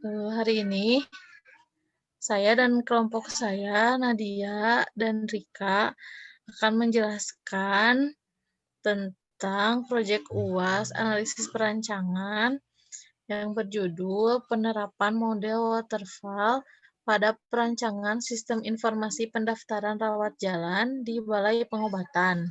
Hari ini saya dan kelompok saya, Nadia dan Rika, akan menjelaskan tentang proyek UAS analisis perancangan yang berjudul Penerapan Model Waterfall pada Perancangan Sistem Informasi Pendaftaran Rawat Jalan di Balai Pengobatan.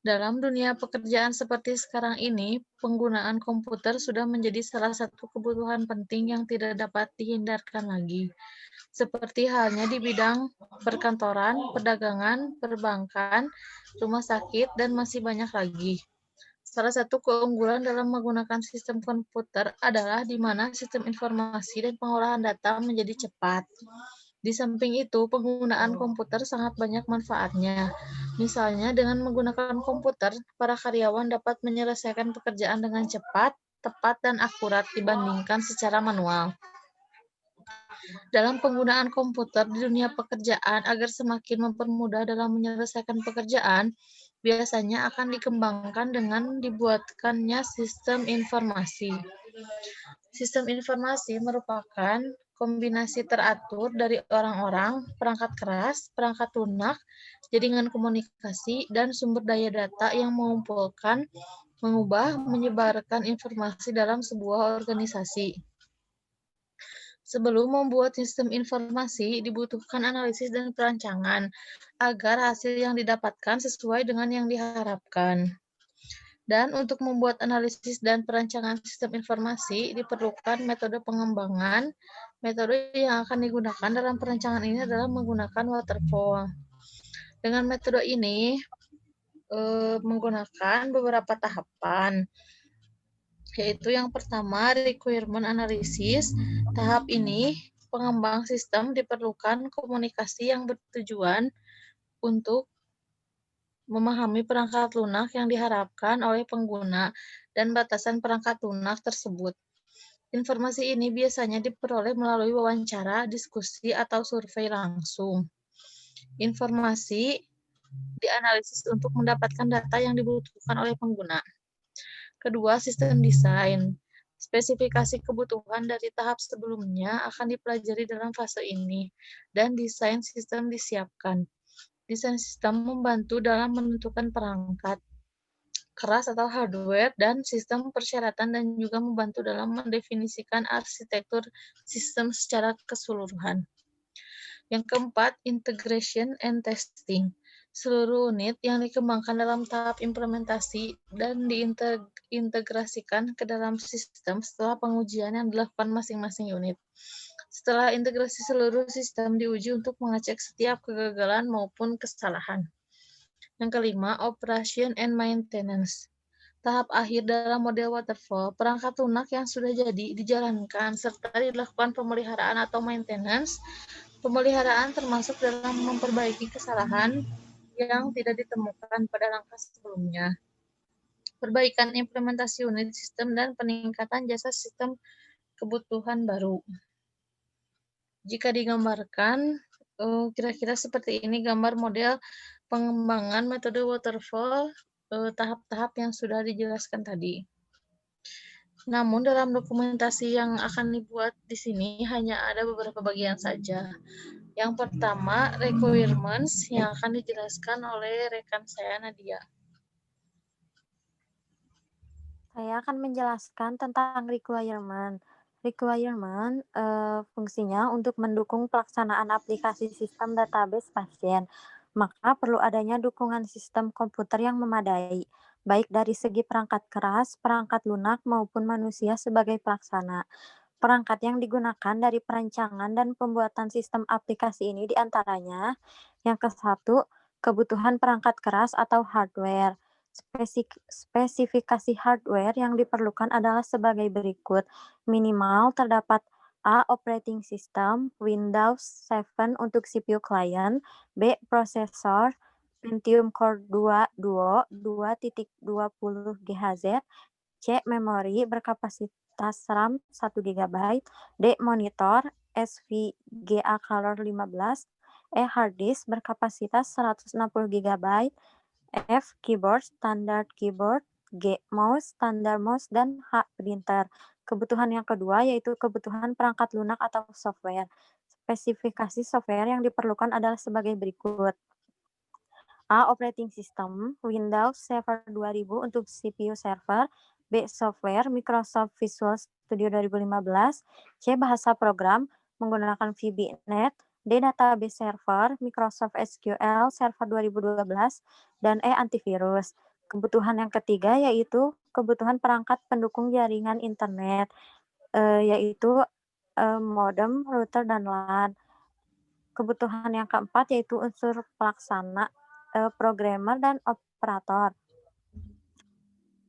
Dalam dunia pekerjaan seperti sekarang ini, penggunaan komputer sudah menjadi salah satu kebutuhan penting yang tidak dapat dihindarkan lagi. Seperti halnya di bidang perkantoran, perdagangan, perbankan, rumah sakit, dan masih banyak lagi. Salah satu keunggulan dalam menggunakan sistem komputer adalah di mana sistem informasi dan pengolahan data menjadi cepat. Di samping itu, penggunaan komputer sangat banyak manfaatnya. Misalnya, dengan menggunakan komputer, para karyawan dapat menyelesaikan pekerjaan dengan cepat, tepat, dan akurat dibandingkan secara manual. Dalam penggunaan komputer di dunia pekerjaan agar semakin mempermudah dalam menyelesaikan pekerjaan, biasanya akan dikembangkan dengan dibuatkannya sistem informasi. Sistem informasi merupakan kombinasi teratur dari orang-orang, perangkat keras, perangkat lunak, jaringan komunikasi, dan sumber daya data yang mengumpulkan, mengubah, menyebarkan informasi dalam sebuah organisasi. Sebelum membuat sistem informasi, dibutuhkan analisis dan perancangan agar hasil yang didapatkan sesuai dengan yang diharapkan. Dan untuk membuat analisis dan perancangan sistem informasi, diperlukan metode pengembangan. Metode yang akan digunakan dalam perancangan ini adalah menggunakan waterfall. Dengan metode ini, menggunakan beberapa tahapan, yaitu yang pertama, requirement analysis. Tahap ini, pengembang sistem diperlukan komunikasi yang bertujuan untuk memahami perangkat lunak yang diharapkan oleh pengguna dan batasan perangkat lunak tersebut. Informasi ini biasanya diperoleh melalui wawancara, diskusi, atau survei langsung. Informasi dianalisis untuk mendapatkan data yang dibutuhkan oleh pengguna. Kedua, sistem desain. Spesifikasi kebutuhan dari tahap sebelumnya akan dipelajari dalam fase ini, dan desain sistem disiapkan. Desain sistem membantu dalam menentukan perangkat keras atau hardware dan sistem persyaratan dan juga membantu dalam mendefinisikan arsitektur sistem secara keseluruhan. Yang keempat, integration and testing. Seluruh unit yang dikembangkan dalam tahap implementasi dan diintegrasikan ke dalam sistem setelah pengujian yang dilakukan masing-masing unit. Setelah integrasi, seluruh sistem diuji untuk mengecek setiap kegagalan maupun kesalahan. Yang kelima, operation and maintenance. Tahap akhir dalam model waterfall, perangkat lunak yang sudah jadi dijalankan serta dilakukan pemeliharaan atau maintenance. Pemeliharaan termasuk dalam memperbaiki kesalahan yang tidak ditemukan pada langkah sebelumnya. Perbaikan implementasi unit sistem dan peningkatan jasa sistem kebutuhan baru. Jika digambarkan, kira-kira seperti ini gambar model pengembangan metode waterfall tahap-tahap yang sudah dijelaskan tadi. Namun dalam dokumentasi yang akan dibuat di sini hanya ada beberapa bagian saja. Yang pertama, requirements yang akan dijelaskan oleh rekan saya, Nadia. Saya akan menjelaskan tentang requirement. Requirement fungsinya untuk mendukung pelaksanaan aplikasi sistem database pasien. Maka perlu adanya dukungan sistem komputer yang memadai, baik dari segi perangkat keras, perangkat lunak, maupun manusia sebagai pelaksana. Perangkat yang digunakan dari perancangan dan pembuatan sistem aplikasi ini diantaranya yang ke-1, kebutuhan perangkat keras atau hardware. Spesifikasi hardware yang diperlukan adalah sebagai berikut. Minimal terdapat A. Operating System, Windows 7 untuk CPU client, B. Prosesor, Pentium Core 2 Duo 2.20 GHz, C. Memori berkapasitas RAM 1 GB, D. Monitor SVGA Color 15, E. Hard disk berkapasitas 160 GB, F. Keyboard, standar keyboard, G. Mouse, standar mouse, dan H. Printer. Kebutuhan yang kedua yaitu kebutuhan perangkat lunak atau software. Spesifikasi software yang diperlukan adalah sebagai berikut. A. Operating System, Windows Server 2000 untuk CPU server. B. Software, Microsoft Visual Studio 2015. C. Bahasa program, menggunakan VB.NET. D. Database server, Microsoft SQL Server 2012. Dan E. Antivirus. Kebutuhan yang ketiga yaitu kebutuhan perangkat pendukung jaringan internet, yaitu modem, router, dan LAN. Kebutuhan yang keempat yaitu unsur pelaksana, programmer, dan operator.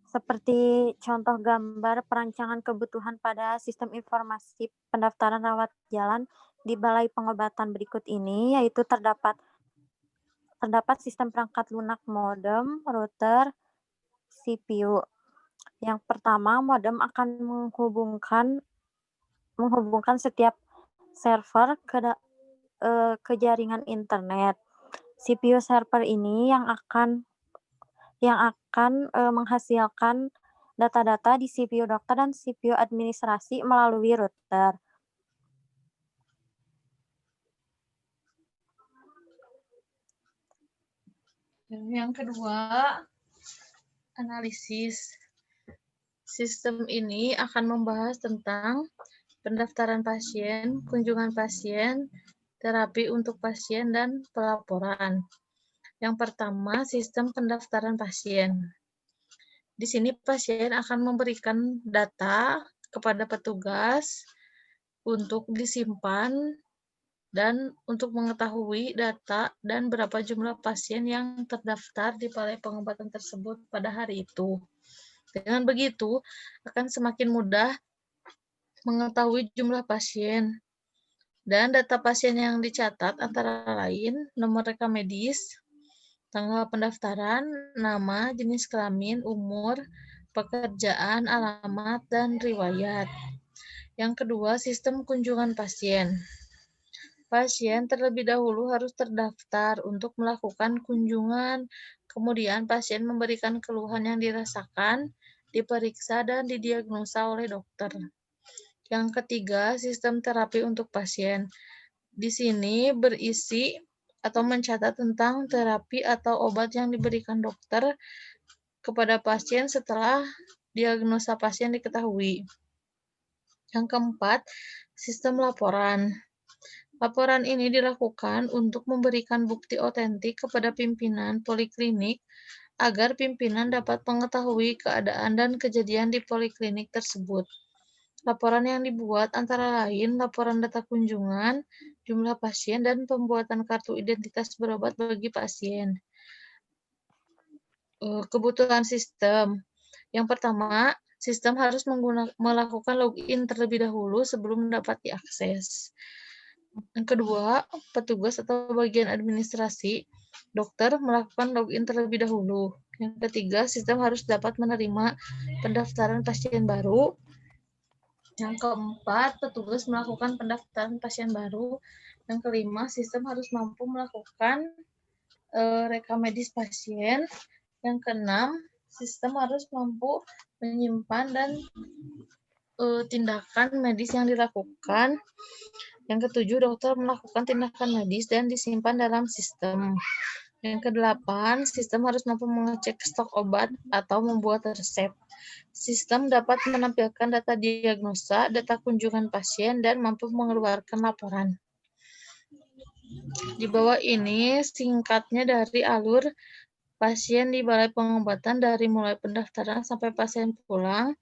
Seperti contoh gambar perancangan kebutuhan pada sistem informasi pendaftaran rawat jalan di Balai Pengobatan berikut ini, yaitu terdapat sistem perangkat lunak, modem, router, CPU. Yang pertama, modem akan menghubungkan setiap server ke jaringan internet. CPU server ini yang akan menghasilkan data-data di CPU dokter dan CPU administrasi melalui router. Yang kedua, analisis. Sistem ini akan membahas tentang pendaftaran pasien, kunjungan pasien, terapi untuk pasien, dan pelaporan. Yang pertama, sistem pendaftaran pasien. Di sini pasien akan memberikan data kepada petugas untuk disimpan dan untuk mengetahui data dan berapa jumlah pasien yang terdaftar di balai pengobatan tersebut pada hari itu. Dengan begitu, akan semakin mudah mengetahui jumlah pasien. Dan data pasien yang dicatat antara lain nomor rekam medis, tanggal pendaftaran, nama, jenis kelamin, umur, pekerjaan, alamat, dan riwayat. Yang kedua, sistem kunjungan pasien. Pasien terlebih dahulu harus terdaftar untuk melakukan kunjungan, kemudian pasien memberikan keluhan yang dirasakan, diperiksa, dan didiagnosa oleh dokter. Yang ketiga, sistem terapi untuk pasien. Di sini berisi atau mencatat tentang terapi atau obat yang diberikan dokter kepada pasien setelah diagnosa pasien diketahui. Yang keempat, sistem laporan. Laporan ini dilakukan untuk memberikan bukti otentik kepada pimpinan poliklinik agar pimpinan dapat mengetahui keadaan dan kejadian di poliklinik tersebut. Laporan yang dibuat antara lain laporan data kunjungan, jumlah pasien, dan pembuatan kartu identitas berobat bagi pasien. Kebutuhan sistem. Yang pertama, sistem harus melakukan login terlebih dahulu sebelum dapat diakses. Yang kedua, petugas atau bagian administrasi, dokter melakukan login terlebih dahulu. Yang ketiga, sistem harus dapat menerima pendaftaran pasien baru. Yang keempat, petugas melakukan pendaftaran pasien baru. Yang kelima, sistem harus mampu melakukan rekam medis pasien. Yang keenam, sistem harus mampu menyimpan dan tindakan medis yang dilakukan. Yang ketujuh, dokter melakukan tindakan medis dan disimpan dalam sistem. Yang kedelapan, sistem harus mampu mengecek stok obat atau membuat resep. Sistem dapat menampilkan data diagnosa, data kunjungan pasien, dan mampu mengeluarkan laporan. Di bawah ini singkatnya dari alur pasien di balai pengobatan dari mulai pendaftaran sampai pasien pulang.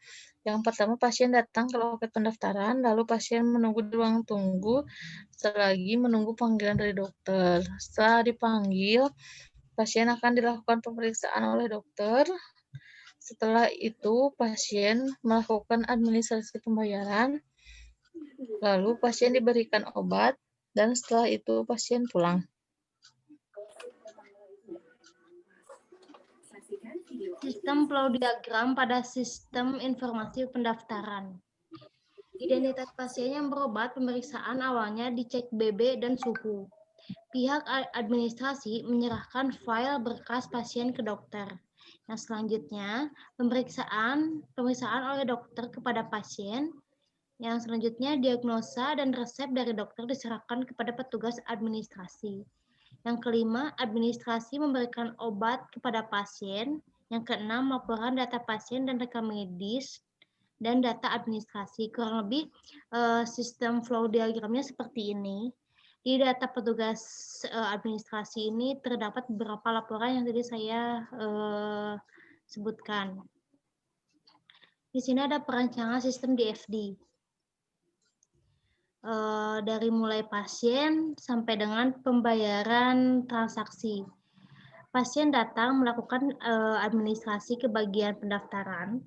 Yang pertama, pasien datang ke loket pendaftaran, lalu pasien menunggu di ruang tunggu, selagi menunggu panggilan dari dokter. Setelah dipanggil, pasien akan dilakukan pemeriksaan oleh dokter. Setelah itu, pasien melakukan administrasi pembayaran, lalu pasien diberikan obat, dan setelah itu pasien pulang. Sistem flow diagram pada sistem informasi pendaftaran. Identitas pasien yang berobat pemeriksaan awalnya dicek BB dan suhu. Pihak administrasi menyerahkan file berkas pasien ke dokter. Nah, selanjutnya pemeriksaan oleh dokter kepada pasien. Yang selanjutnya diagnosa dan resep dari dokter diserahkan kepada petugas administrasi. Yang kelima, administrasi memberikan obat kepada pasien. Yang keenam, laporan data pasien dan rekam medis dan data administrasi. Kurang lebih sistem flow diagramnya seperti ini. Di data petugas administrasi ini terdapat beberapa laporan yang tadi saya sebutkan. Di sini ada perancangan sistem DFD. Dari mulai pasien sampai dengan pembayaran transaksi. Pasien datang melakukan administrasi ke bagian pendaftaran.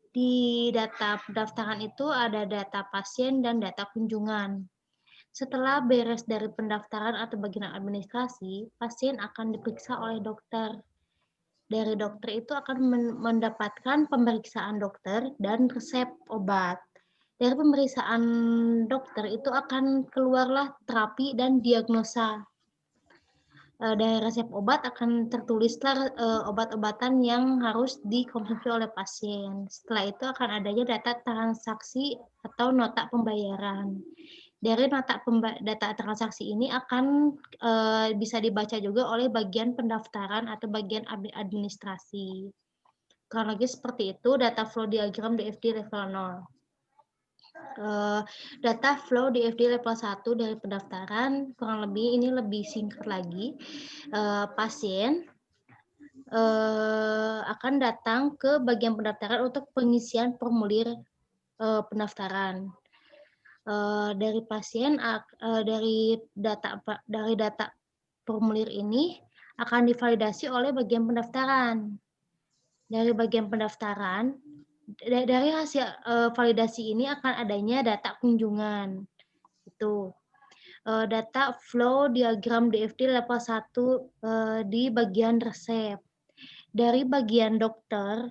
Di data pendaftaran itu ada data pasien dan data kunjungan. Setelah beres dari pendaftaran atau bagian administrasi, pasien akan diperiksa oleh dokter. Dari dokter itu akan mendapatkan pemeriksaan dokter dan resep obat. Dari pemeriksaan dokter itu akan keluarlah terapi dan diagnosa. Dari resep obat akan tertulislah obat-obatan yang harus dikonsumsi oleh pasien. Setelah itu akan adanya data transaksi atau nota pembayaran. Dari data transaksi ini akan bisa dibaca juga oleh bagian pendaftaran atau bagian administrasi. Kurang lebih seperti itu data flow diagram DFD level 0. Data flow DFD level 1 dari pendaftaran, kurang lebih ini lebih singkat lagi. Pasien akan datang ke bagian pendaftaran untuk pengisian formulir pendaftaran. Dari pasien dari data formulir ini akan divalidasi oleh bagian pendaftaran. Dari bagian pendaftaran, dari hasil validasi ini akan adanya data kunjungan. Itu data flow diagram DFD level 1 di bagian resep. Dari bagian dokter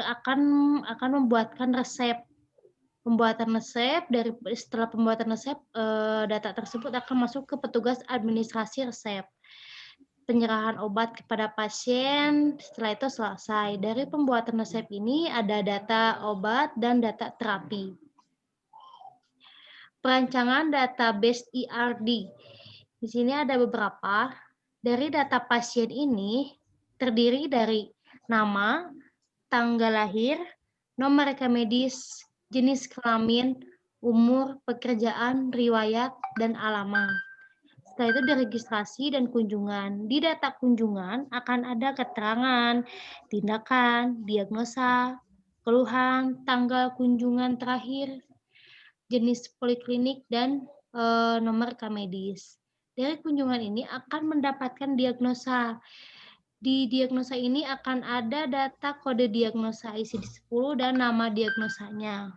akan membuatkan resep. Pembuatan resep, setelah pembuatan resep, data tersebut akan masuk ke petugas administrasi resep. Penyerahan obat kepada pasien, setelah itu selesai. Dari pembuatan resep ini ada data obat dan data terapi. Perancangan database ERD. Di sini ada beberapa. Dari data pasien ini terdiri dari nama, tanggal lahir, nomor rekam medis, jenis kelamin, umur, pekerjaan, riwayat, dan alamat. Setelah itu diregistrasi dan kunjungan. Di data kunjungan akan ada keterangan, tindakan, diagnosa, keluhan, tanggal kunjungan terakhir, jenis poliklinik, dan nomor rekam medis. Dari kunjungan ini akan mendapatkan diagnosa. Di diagnosa ini akan ada data kode diagnosa ICD-10 dan nama diagnosanya.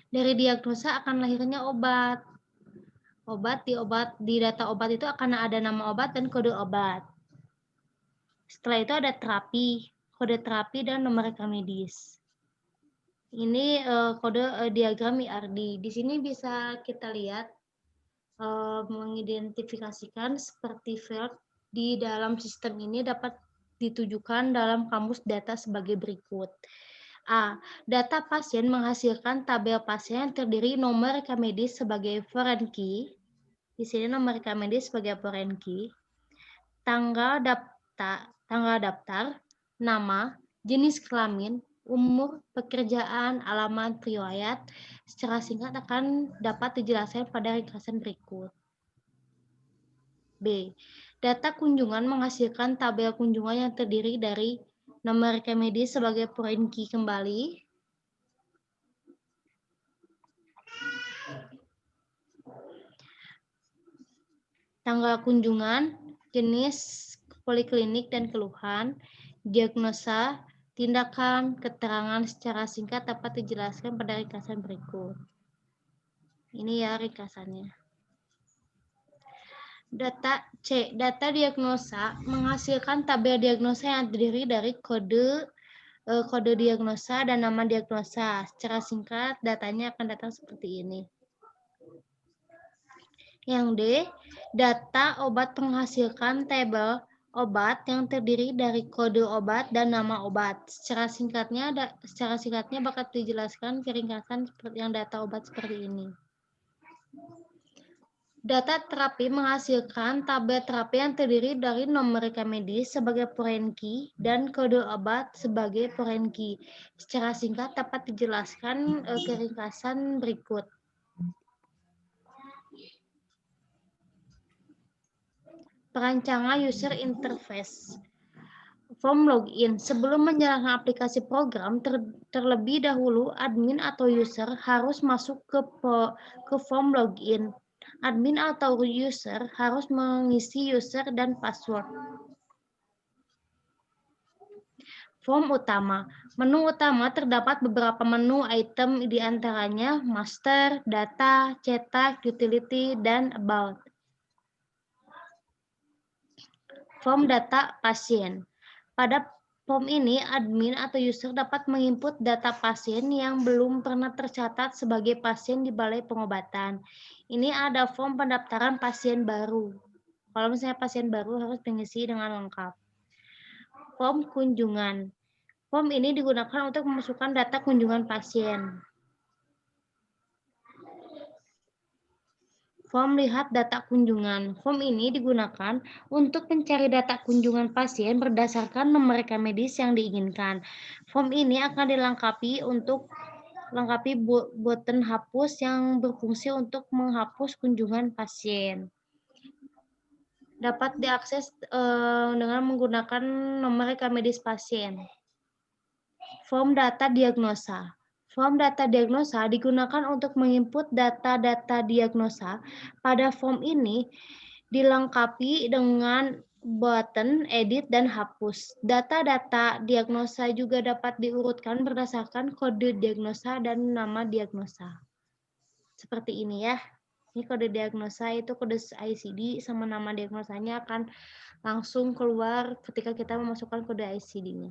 Dari diagnosa akan lahirnya obat. Di data obat itu akan ada nama obat dan kode obat. Setelah itu ada terapi, kode terapi dan nomor rekam medis. Ini kode diagram IRD. Di sini bisa kita lihat mengidentifikasikan seperti field di dalam sistem ini dapat ditujukan dalam kamus data sebagai berikut. A. Data pasien menghasilkan tabel pasien yang terdiri nomor rekam medis sebagai foreign key. Di sini nomor rekam medis sebagai foreign key, tanggal daftar, nama, jenis kelamin, umur, pekerjaan, alamat, riwayat, secara singkat akan dapat dijelaskan pada ringkasan berikut. B. Data kunjungan menghasilkan tabel kunjungan yang terdiri dari nomor rekam medis sebagai foreign key kembali, tanggal kunjungan, jenis poliklinik dan keluhan, diagnosa, tindakan, keterangan secara singkat dapat dijelaskan pada ringkasan berikut. Ini ya ringkasannya. Data C. Data diagnosa menghasilkan tabel diagnosa yang terdiri dari kode diagnosa dan nama diagnosa. Secara singkat, datanya akan datang seperti ini. Yang D, data obat menghasilkan tabel obat yang terdiri dari kode obat dan nama obat. Secara singkatnya bakal dijelaskan keringkasan seperti yang data obat seperti ini. Data terapi menghasilkan tabel terapi yang terdiri dari nomor reka medis sebagai foreign key dan kode obat sebagai foreign key. Secara singkat dapat dijelaskan keringkasan berikut. Perancangan user interface. Form login. Sebelum menjalankan aplikasi program, terlebih dahulu admin atau user harus masuk ke form login. Admin atau user harus mengisi user dan password. Form utama. Menu utama terdapat beberapa menu item di antaranya master, data, cetak, utility, dan about. Form data pasien. Pada form ini, admin atau user dapat menginput data pasien yang belum pernah tercatat sebagai pasien di balai pengobatan. Ini ada form pendaftaran pasien baru. Kalau misalnya pasien baru harus mengisi dengan lengkap. Form kunjungan. Form ini digunakan untuk memasukkan data kunjungan pasien. Form lihat data kunjungan. Form ini digunakan untuk mencari data kunjungan pasien berdasarkan nomor reka medis yang diinginkan. Form ini akan dilengkapi untuk button hapus yang berfungsi untuk menghapus kunjungan pasien. Dapat diakses dengan menggunakan nomor reka medis pasien. Form data diagnosa. Form data diagnosa digunakan untuk menginput data-data diagnosa. Pada form ini dilengkapi dengan button edit dan hapus. Data-data diagnosa juga dapat diurutkan berdasarkan kode diagnosa dan nama diagnosa. Seperti ini ya. Ini kode diagnosa itu kode ICD sama nama diagnosanya akan langsung keluar ketika kita memasukkan kode ICD-nya.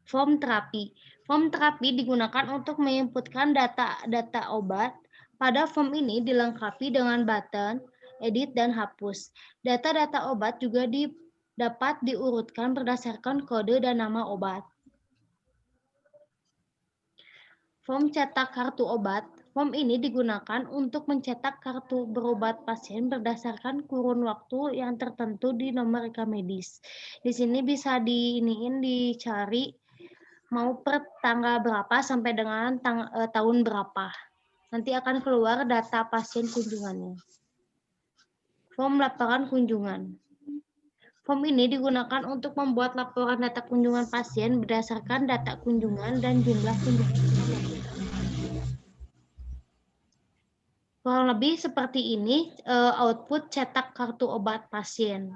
Form terapi. Form terapi digunakan untuk menginputkan data obat. Pada form ini dilengkapi dengan button, edit, dan hapus. Data-data obat juga dapat diurutkan berdasarkan kode dan nama obat. Form cetak kartu obat. Form ini digunakan untuk mencetak kartu berobat pasien berdasarkan kurun waktu yang tertentu di nomor reka medis. Di sini bisa dicari mau per tanggal berapa sampai dengan tahun berapa. Nanti akan keluar data pasien kunjungannya. Form laporan kunjungan. Form ini digunakan untuk membuat laporan data kunjungan pasien berdasarkan data kunjungan dan jumlah kunjungan. Kurang lebih seperti ini output cetak kartu obat pasien.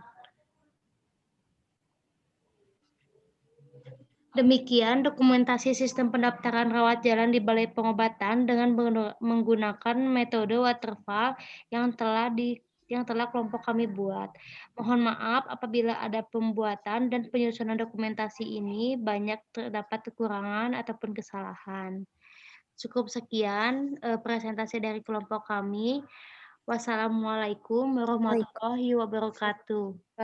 Demikian dokumentasi sistem pendaftaran rawat jalan di Balai Pengobatan dengan menggunakan metode waterfall yang telah kelompok kami buat. Mohon maaf apabila ada pembuatan dan penyusunan dokumentasi ini banyak terdapat kekurangan ataupun kesalahan. Cukup sekian presentasi dari kelompok kami. Wassalamualaikum warahmatullahi wabarakatuh.